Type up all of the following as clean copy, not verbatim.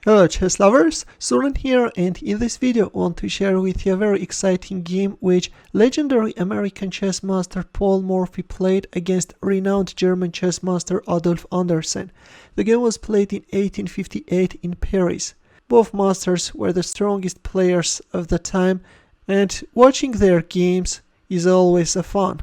Hello chess lovers, Suren here, and in this video I want to share with you a very exciting game which legendary American chess master Paul Morphy played against renowned German chess master Adolf Anderssen. The game was played in 1858 in Paris. Both masters were the strongest players of the time, and watching their games is always a fun.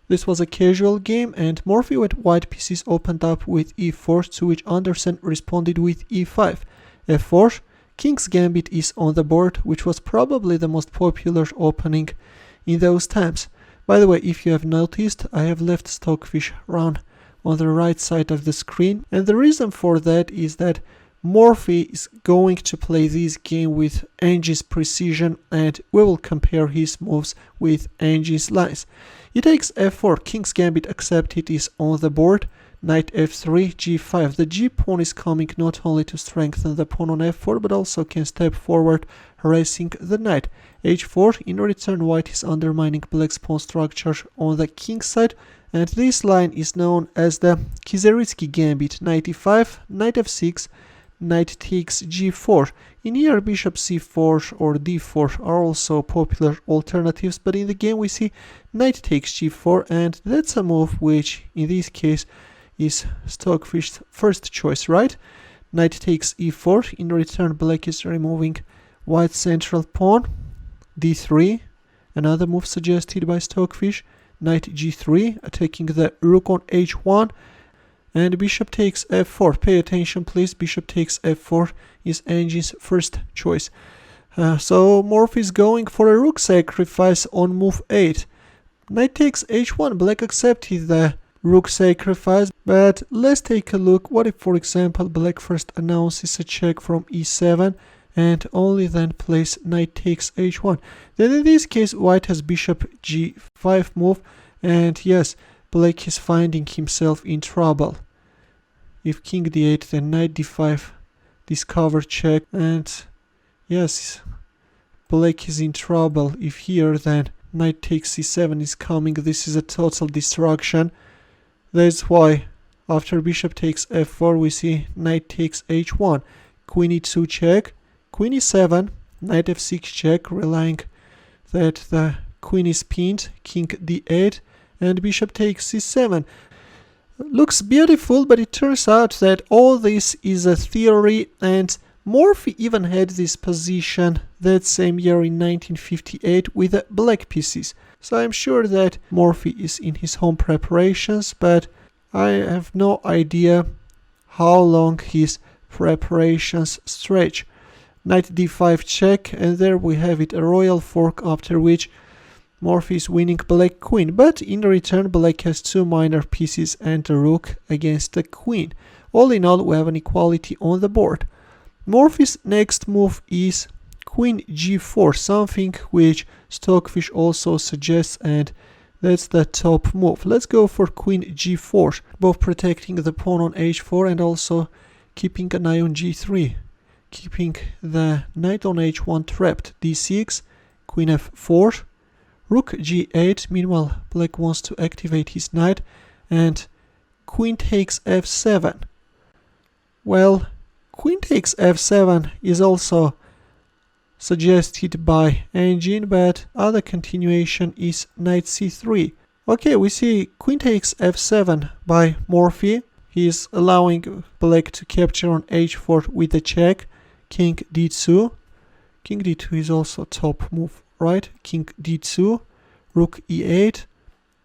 This was a casual game, and Morphy with white pieces opened up with e4, to which Anderssen responded with e5. f4, King's Gambit is on the board, which was probably the most popular opening in those times. By the way, if you have noticed, I have left Stockfish run on the right side of the screen, and the reason for that is that Morphy is going to play this game with Angie's precision, and we will compare his moves with Angie's lines. He takes f4, King's Gambit accepted is on the board. Knight f3, g5. The g-pawn is coming not only to strengthen the pawn on f4, but also can step forward, harassing the knight. h4, in return white is undermining black's pawn structure on the king's side, and this line is known as the Kieseritsky Gambit. Knight e5, knight f6, knight takes g4. In here bishop c4 or d4 are also popular alternatives, but in the game we see knight takes g4, and that's a move which in this case is Stockfish's first choice, right? Knight takes e4, in return black is removing white's central pawn. d3, another move suggested by Stockfish. Knight g3, attacking the rook on h1, and bishop takes f4. Pay attention please, bishop takes f4 is Angie's first choice. So Morphy is going for a rook sacrifice on move 8. Knight takes h1, black accepted the rook sacrifice, but let's take a look. What if, for example, black first announces a check from e7 and only then plays knight takes h1? Then in this case white has bishop g5 move, and yes, black is finding himself in trouble. If king d8, then knight d5, discover check, and yes, black is in trouble. If here, then knight takes c7 is coming. This is a total destruction. That's why after bishop takes f4 we see knight takes h1, queen e2 check, queen e7, knight f6 check, relying that the queen is pinned, king d8, and bishop takes c7. Looks beautiful, but it turns out that all this is a theory, and Morphy even had this position that same year in 1958 with the black pieces. So I'm sure that Morphy is in his home preparations, but I have no idea how long his preparations stretch. Knight d5 check, and there we have it, a royal fork, after which Morphy is winning black queen, but in return black has two minor pieces and a rook against the queen. All in all, we have an equality on the board. Morphy's next move is queen g4, something which Stockfish also suggests, and that's the top move. Let's go for queen g4, both protecting the pawn on h4 and also keeping an eye on g3, keeping the knight on h1 trapped. d6, queen f4, rook g8. Meanwhile, black wants to activate his knight, and queen takes f7. Well, queen takes f7 is also suggested by Angin, but other continuation is knight c3. Okay, we see queen takes f7 by Morphy. He is allowing black to capture on h4 with a check. King d2. King d2 is also top move, right? King d2, rook e8,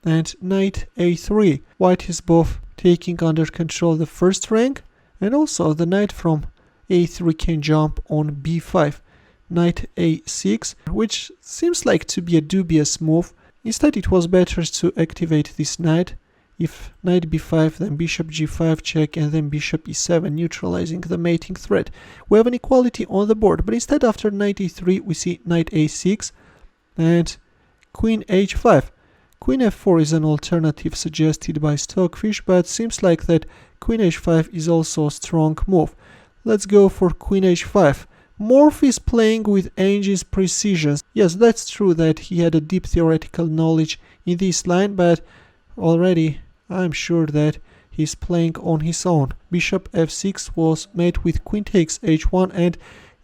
and knight a3. White is both taking under control the first rank, and also the knight from a3 can jump on b5. Knight a6, which seems like to be a dubious move. Instead, it was better to activate this knight. If knight b5, then bishop g5 check, and then bishop e7, neutralizing the mating threat. We have an equality on the board, but instead after knight e3 we see knight a6 and queen h5. Queen f4 is an alternative suggested by Stockfish, but seems like that queen h5 is also a strong move. Let's go for queen h5. Morphy is playing with Angie's precision. Yes, that's true that he had a deep theoretical knowledge in this line, but already I'm sure that he's playing on his own. Bishop f6 was met with queen takes h1, and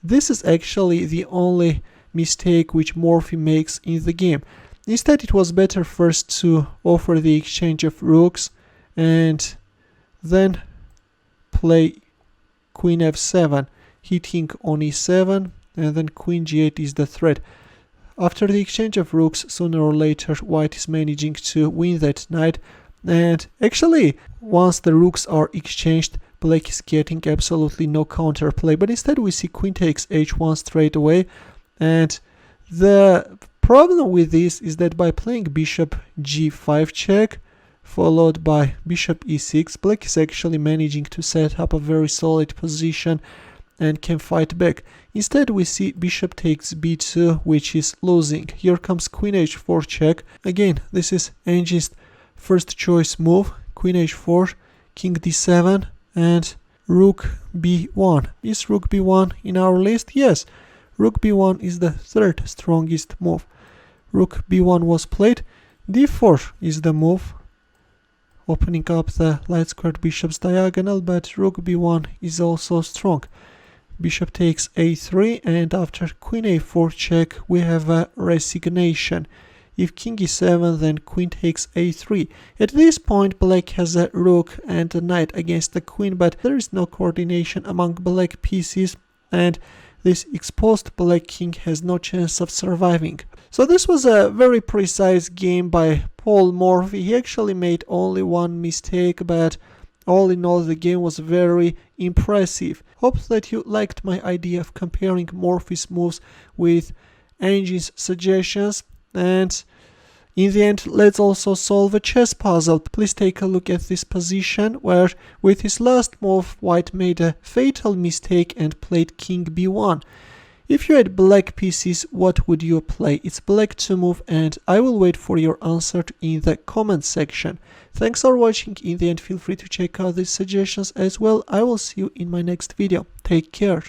this is actually the only mistake which Morphy makes in the game. Instead, it was better first to offer the exchange of rooks and then play queen f7, hitting on e7, and then queen g8 is the threat. After the exchange of rooks, sooner or later white is managing to win that knight, and actually once the rooks are exchanged, black is getting absolutely no counterplay, but instead we see queen takes h1 straight away. And the problem with this is that by playing bishop g5 check followed by bishop e6, black is actually managing to set up a very solid position and can fight back. Instead we see bishop takes b2, which is losing. Here comes queen h4 check. Again, this is Angie's first choice move. Queen h4, king d7, and rook b1. Is rook b1 in our list? Yes, rook b1 is the third strongest move. Rook b1 was played. d4 is the move, opening up the light squared bishop's diagonal, but rook b1 is also strong. Bishop takes a3, and after queen a4 check we have a resignation. If king e7, then queen takes a3. At this point black has a rook and a knight against the queen, but there is no coordination among black pieces, and this exposed black king has no chance of surviving. So this was a very precise game by Paul Morphy. He actually made only one mistake, but all in all the game was very impressive. Hope that you liked my idea of comparing Morphy's moves with Angie's suggestions, and in the end let's also solve a chess puzzle. Please take a look at this position where with his last move white made a fatal mistake and played king b1. If you had black pieces, what would you play? It's black to move, and I will wait for your answer in the comment section. Thanks for watching. In the end, feel free to check out these suggestions as well. I will see you in my next video. Take care.